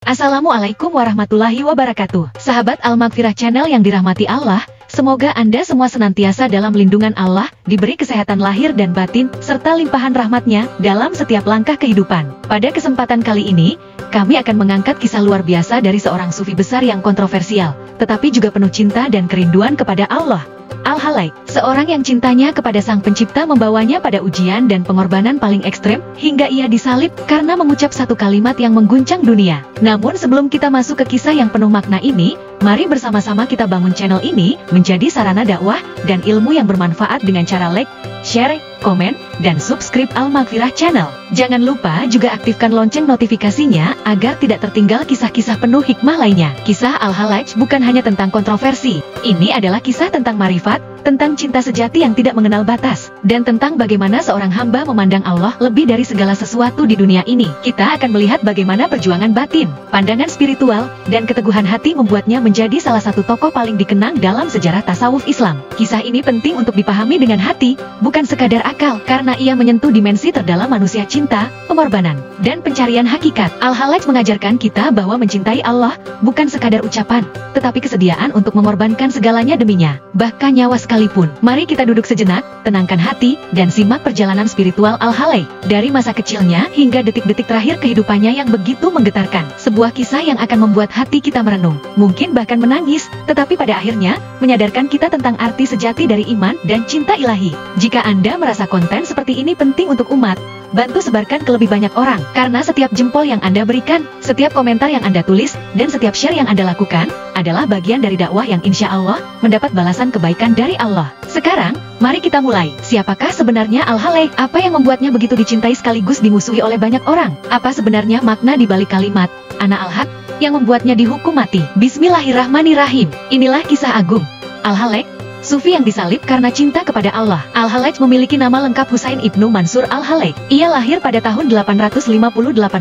Assalamualaikum warahmatullahi wabarakatuh. Sahabat Al-Maghfirah Channel yang dirahmati Allah, semoga Anda semua senantiasa dalam lindungan Allah, diberi kesehatan lahir dan batin, serta limpahan rahmatnya dalam setiap langkah kehidupan. Pada kesempatan kali ini, kami akan mengangkat kisah luar biasa dari seorang sufi besar yang kontroversial, tetapi juga penuh cinta dan kerinduan kepada Allah. Al-Halaik, seorang yang cintanya kepada Sang Pencipta membawanya pada ujian dan pengorbanan paling ekstrem, hingga ia disalib karena mengucap satu kalimat yang mengguncang dunia. Namun sebelum kita masuk ke kisah yang penuh makna ini, mari bersama-sama kita bangun channel ini menjadi sarana dakwah dan ilmu yang bermanfaat dengan cara like, share, komen, dan subscribe Al-Maghfirah Channel. Jangan lupa juga aktifkan lonceng notifikasinya agar tidak tertinggal kisah-kisah penuh hikmah lainnya. Kisah Al-Halaik bukan hanya tentang kontroversi. Ini adalah kisah tentang marifat, tentang cinta sejati yang tidak mengenal batas, dan tentang bagaimana seorang hamba memandang Allah lebih dari segala sesuatu di dunia ini. Kita akan melihat bagaimana perjuangan batin, pandangan spiritual, dan keteguhan hati membuatnya menjadi salah satu tokoh paling dikenang dalam sejarah tasawuf Islam. Kisah ini penting untuk dipahami dengan hati, bukan sekadar akal, karena ia menyentuh dimensi terdalam manusia, cinta, pengorbanan, dan pencarian hakikat. Al-Halaik mengajarkan kita bahwa mencintai Allah bukan sekadar ucapan, tetapi kesediaan untuk mengorbankan segalanya deminya, bahkan nyawa sekalipun. Mari kita duduk sejenak, tenangkan hati, dan simak perjalanan spiritual Al-Halaik dari masa kecilnya hingga detik-detik terakhir kehidupannya yang begitu menggetarkan. Sebuah kisah yang akan membuat hati kita merenung, mungkin bahkan menangis, tetapi pada akhirnya menyadarkan kita tentang arti sejati dari iman dan cinta ilahi. Jika Anda merasa konten seperti ini penting untuk umat, bantu sebarkan ke lebih banyak orang, karena setiap jempol yang Anda berikan, setiap komentar yang Anda tulis, dan setiap share yang Anda lakukan, adalah bagian dari dakwah yang insya Allah mendapat balasan kebaikan dari Allah. Sekarang, mari kita mulai. Siapakah sebenarnya Al-Halaik? Apa yang membuatnya begitu dicintai sekaligus dimusuhi oleh banyak orang? Apa sebenarnya makna di balik kalimat Ana Al-Haq yang membuatnya dihukum mati? Bismillahirrahmanirrahim. Inilah kisah agung Al-Halaik, sufi yang disalib karena cinta kepada Allah. Al-Halaik memiliki nama lengkap Husain Ibnu Mansur Al-Halaik. Ia lahir pada tahun 858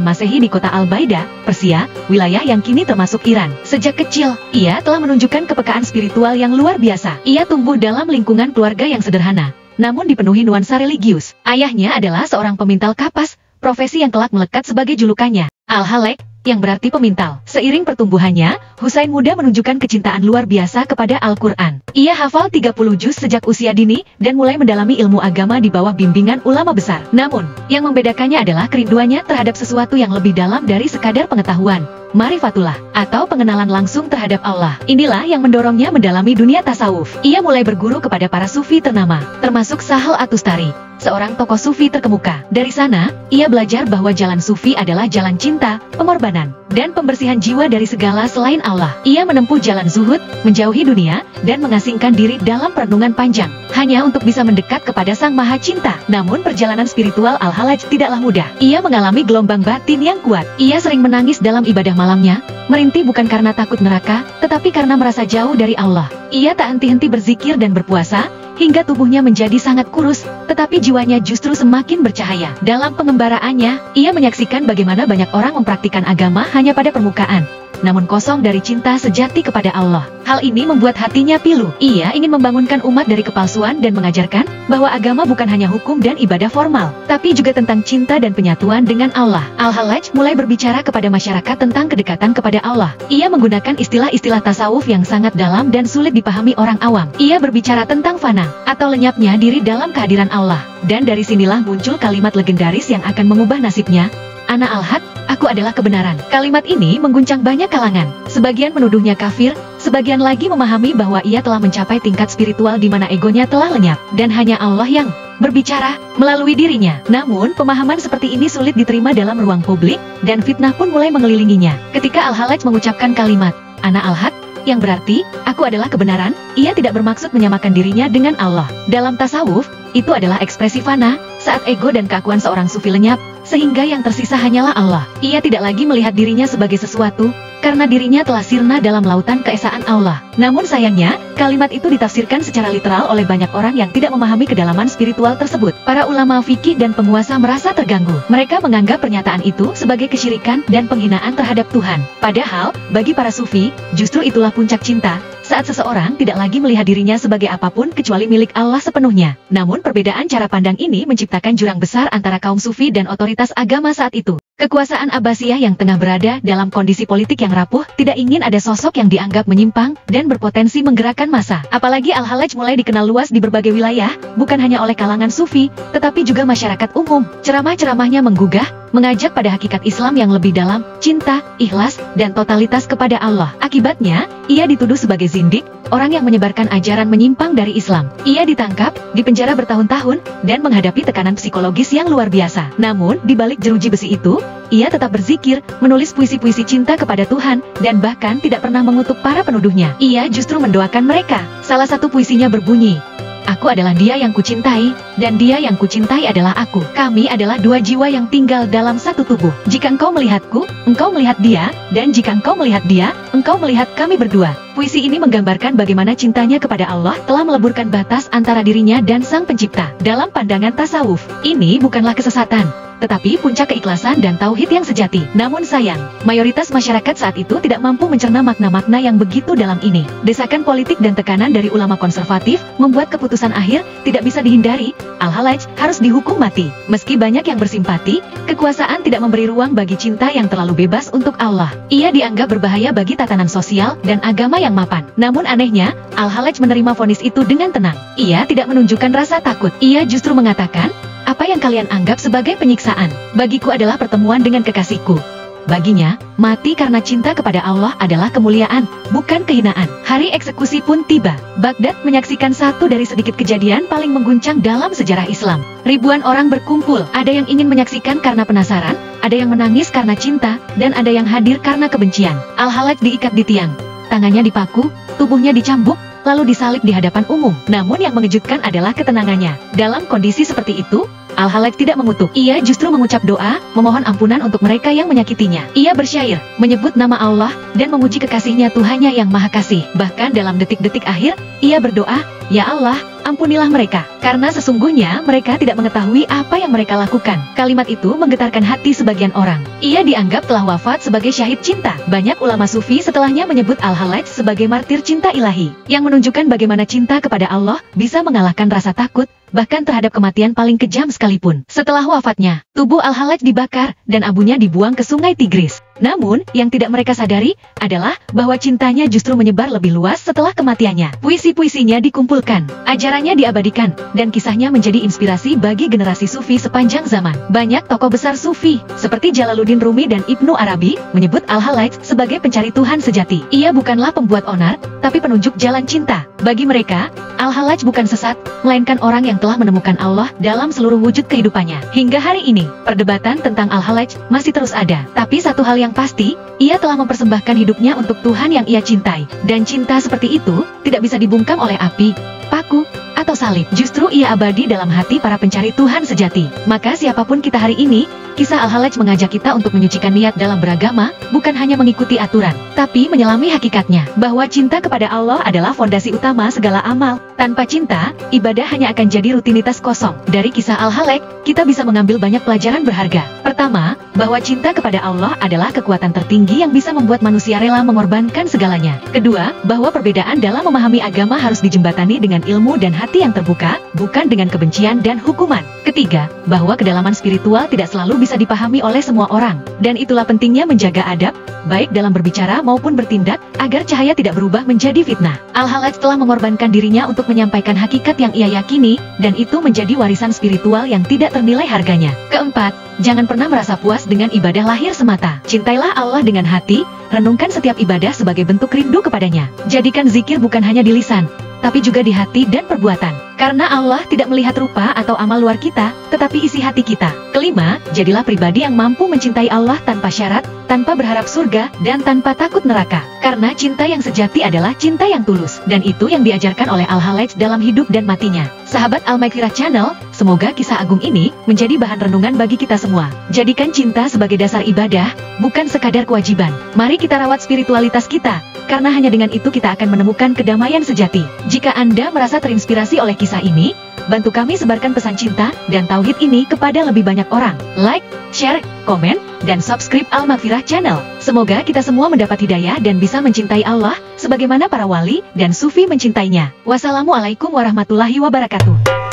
Masehi di kota Al-Baida, Persia, wilayah yang kini termasuk Iran. Sejak kecil, ia telah menunjukkan kepekaan spiritual yang luar biasa. Ia tumbuh dalam lingkungan keluarga yang sederhana, namun dipenuhi nuansa religius. Ayahnya adalah seorang pemintal kapas, profesi yang kelak melekat sebagai julukannya, Al-Halaik, yang berarti pemintal. Seiring pertumbuhannya, Husain muda menunjukkan kecintaan luar biasa kepada Al-Quran. Ia hafal 30 juz sejak usia dini, dan mulai mendalami ilmu agama di bawah bimbingan ulama besar. Namun, yang membedakannya adalah kerinduannya terhadap sesuatu yang lebih dalam dari sekadar pengetahuan, marifatullah, atau pengenalan langsung terhadap Allah. Inilah yang mendorongnya mendalami dunia tasawuf. Ia mulai berguru kepada para sufi ternama, termasuk Sahal At-Tustari, seorang tokoh sufi terkemuka. Dari sana, ia belajar bahwa jalan sufi adalah jalan cinta, pengorbanan, dan pembersihan jiwa dari segala selain Allah. Ia menempuh jalan zuhud, menjauhi dunia, dan mengasingkan diri dalam perenungan panjang, hanya untuk bisa mendekat kepada Sang Maha Cinta. Namun perjalanan spiritual Al-Halaik tidaklah mudah. Ia mengalami gelombang batin yang kuat. Ia sering menangis dalam ibadah malamnya, merintih bukan karena takut neraka, tetapi karena merasa jauh dari Allah. Ia tak henti-henti berzikir dan berpuasa, hingga tubuhnya menjadi sangat kurus, tetapi jiwanya justru semakin bercahaya. Dalam pengembaraannya, ia menyaksikan bagaimana banyak orang mempraktikkan agama hanya pada permukaan, namun kosong dari cinta sejati kepada Allah. Hal ini membuat hatinya pilu. Ia ingin membangunkan umat dari kepalsuan dan mengajarkan bahwa agama bukan hanya hukum dan ibadah formal, tapi juga tentang cinta dan penyatuan dengan Allah. Al-Halaik mulai berbicara kepada masyarakat tentang kedekatan kepada Allah. Ia menggunakan istilah-istilah tasawuf yang sangat dalam dan sulit dipahami orang awam. Ia berbicara tentang fana, atau lenyapnya diri dalam kehadiran Allah. Dan dari sinilah muncul kalimat legendaris yang akan mengubah nasibnya, Ana Al-Haq, aku adalah kebenaran. Kalimat ini mengguncang banyak kalangan. Sebagian menuduhnya kafir, sebagian lagi memahami bahwa ia telah mencapai tingkat spiritual di mana egonya telah lenyap, dan hanya Allah yang berbicara melalui dirinya. Namun, pemahaman seperti ini sulit diterima dalam ruang publik, dan fitnah pun mulai mengelilinginya. Ketika Al-Halaik mengucapkan kalimat Ana Al-Haq, yang berarti aku adalah kebenaran, ia tidak bermaksud menyamakan dirinya dengan Allah. Dalam tasawuf, itu adalah ekspresi fana, saat ego dan keakuan seorang sufi lenyap, sehingga yang tersisa hanyalah Allah. Ia tidak lagi melihat dirinya sebagai sesuatu, karena dirinya telah sirna dalam lautan keesaan Allah. Namun sayangnya, kalimat itu ditafsirkan secara literal oleh banyak orang yang tidak memahami kedalaman spiritual tersebut. Para ulama fikih dan penguasa merasa terganggu. Mereka menganggap pernyataan itu sebagai kesyirikan dan penghinaan terhadap Tuhan. Padahal, bagi para sufi, justru itulah puncak cinta, saat seseorang tidak lagi melihat dirinya sebagai apapun kecuali milik Allah sepenuhnya. Namun perbedaan cara pandang ini menciptakan jurang besar antara kaum sufi dan otoritas agama saat itu. Kekuasaan Abbasiyah yang tengah berada dalam kondisi politik yang rapuh tidak ingin ada sosok yang dianggap menyimpang dan berpotensi menggerakkan massa. Apalagi Al-Hallaj mulai dikenal luas di berbagai wilayah, bukan hanya oleh kalangan sufi, tetapi juga masyarakat umum. Ceramah-ceramahnya menggugah, mengajak pada hakikat Islam yang lebih dalam, cinta, ikhlas, dan totalitas kepada Allah. Akibatnya, ia dituduh sebagai zindik, orang yang menyebarkan ajaran menyimpang dari Islam. Ia ditangkap, dipenjara bertahun-tahun, dan menghadapi tekanan psikologis yang luar biasa. Namun, di balik jeruji besi itu, ia tetap berzikir, menulis puisi-puisi cinta kepada Tuhan, dan bahkan tidak pernah mengutuk para penuduhnya. Ia justru mendoakan mereka. Salah satu puisinya berbunyi, "Aku adalah dia yang kucintai, dan dia yang kucintai adalah aku. Kami adalah dua jiwa yang tinggal dalam satu tubuh. Jika engkau melihatku, engkau melihat dia, dan jika engkau melihat dia, engkau melihat kami berdua." Puisi ini menggambarkan bagaimana cintanya kepada Allah telah meleburkan batas antara dirinya dan Sang Pencipta. Dalam pandangan tasawuf, ini bukanlah kesesatan, tetapi puncak keikhlasan dan tauhid yang sejati. Namun sayang, mayoritas masyarakat saat itu tidak mampu mencerna makna-makna yang begitu dalam ini. Desakan politik dan tekanan dari ulama konservatif membuat keputusan akhir tidak bisa dihindari. Al-Hallaj harus dihukum mati. Meski banyak yang bersimpati, kekuasaan tidak memberi ruang bagi cinta yang terlalu bebas untuk Allah. Ia dianggap berbahaya bagi tatanan sosial dan agama yang mapan. Namun anehnya, Al-Hallaj menerima vonis itu dengan tenang. Ia tidak menunjukkan rasa takut. Ia justru mengatakan, "Apa yang kalian anggap sebagai penyiksaan, bagiku adalah pertemuan dengan kekasihku." Baginya, mati karena cinta kepada Allah adalah kemuliaan, bukan kehinaan. Hari eksekusi pun tiba. Baghdad menyaksikan satu dari sedikit kejadian paling mengguncang dalam sejarah Islam. Ribuan orang berkumpul, ada yang ingin menyaksikan karena penasaran, ada yang menangis karena cinta, dan ada yang hadir karena kebencian. Al-Hallaj diikat di tiang, tangannya dipaku, tubuhnya dicambuk, lalu disalib di hadapan umum. Namun yang mengejutkan adalah ketenangannya. Dalam kondisi seperti itu, Al-Hallaj tidak mengutuk. Ia justru mengucap doa, memohon ampunan untuk mereka yang menyakitinya. Ia bersyair, menyebut nama Allah, dan memuji kekasihnya Tuhannya yang Maha Kasih. Bahkan dalam detik-detik akhir, ia berdoa, "Ya Allah, ampunilah mereka, karena sesungguhnya mereka tidak mengetahui apa yang mereka lakukan." Kalimat itu menggetarkan hati sebagian orang. Ia dianggap telah wafat sebagai syahid cinta. Banyak ulama sufi setelahnya menyebut Al-Hallaj sebagai martir cinta ilahi, yang menunjukkan bagaimana cinta kepada Allah bisa mengalahkan rasa takut, bahkan terhadap kematian paling kejam sekalipun. Setelah wafatnya, tubuh Al-Hallaj dibakar, dan abunya dibuang ke sungai Tigris. Namun, yang tidak mereka sadari adalah bahwa cintanya justru menyebar lebih luas setelah kematiannya. Puisi-puisinya dikumpulkan, ajarannya diabadikan, dan kisahnya menjadi inspirasi bagi generasi sufi sepanjang zaman. Banyak tokoh besar sufi, seperti Jalaluddin Rumi dan Ibnu Arabi, menyebut Al-Hallaj sebagai pencari Tuhan sejati. Ia bukanlah pembuat onar, tapi penunjuk jalan cinta. Bagi mereka, Al-Hallaj bukan sesat, melainkan orang yang telah menemukan Allah dalam seluruh wujud kehidupannya. Hingga hari ini, perdebatan tentang Al-Hallaj masih terus ada. Tapi satu hal yang pasti, ia telah mempersembahkan hidupnya untuk Tuhan yang ia cintai. Dan cinta seperti itu tidak bisa dibungkam oleh api, paku, atau salib. Justru ia abadi dalam hati para pencari Tuhan sejati. Maka siapapun kita hari ini, kisah Al-Hallaj mengajak kita untuk menyucikan niat dalam beragama, bukan hanya mengikuti aturan, tapi menyelami hakikatnya, bahwa cinta kepada Allah adalah fondasi utama segala amal. Tanpa cinta, ibadah hanya akan jadi rutinitas kosong. Dari kisah Al-Hallaj, kita bisa mengambil banyak pelajaran berharga. Pertama, bahwa cinta kepada Allah adalah kekuatan tertinggi yang bisa membuat manusia rela mengorbankan segalanya. Kedua, bahwa perbedaan dalam memahami agama harus dijembatani dengan ilmu dan hati yang terbuka, bukan dengan kebencian dan hukuman. Ketiga, bahwa kedalaman spiritual tidak selalu bisa dipahami oleh semua orang, dan itulah pentingnya menjaga adab, baik dalam berbicara maupun bertindak, agar cahaya tidak berubah menjadi fitnah. Al-Hallaj telah mengorbankan dirinya untuk menyampaikan hakikat yang ia yakini, dan itu menjadi warisan spiritual yang tidak ternilai harganya. Keempat, jangan pernah merasa puas dengan ibadah lahir semata. Cintailah Allah dengan hati, renungkan setiap ibadah sebagai bentuk rindu kepadanya. Jadikan zikir bukan hanya di lisan, tapi juga di hati dan perbuatan. Karena Allah tidak melihat rupa atau amal luar kita, tetapi isi hati kita. Kelima, jadilah pribadi yang mampu mencintai Allah tanpa syarat, tanpa berharap surga, dan tanpa takut neraka. Karena cinta yang sejati adalah cinta yang tulus, dan itu yang diajarkan oleh Al-Hallaj dalam hidup dan matinya. Sahabat Al-Maghfirah Channel, semoga kisah agung ini menjadi bahan renungan bagi kita semua. Jadikan cinta sebagai dasar ibadah, bukan sekadar kewajiban. Mari kita rawat spiritualitas kita, karena hanya dengan itu kita akan menemukan kedamaian sejati. Jika Anda merasa terinspirasi oleh kisah ini, bantu kami sebarkan pesan cinta dan tauhid ini kepada lebih banyak orang. Like, share, komen, dan subscribe Al-Maghfirah Channel. Semoga kita semua mendapat hidayah dan bisa mencintai Allah, sebagaimana para wali dan sufi mencintainya. Wassalamualaikum warahmatullahi wabarakatuh.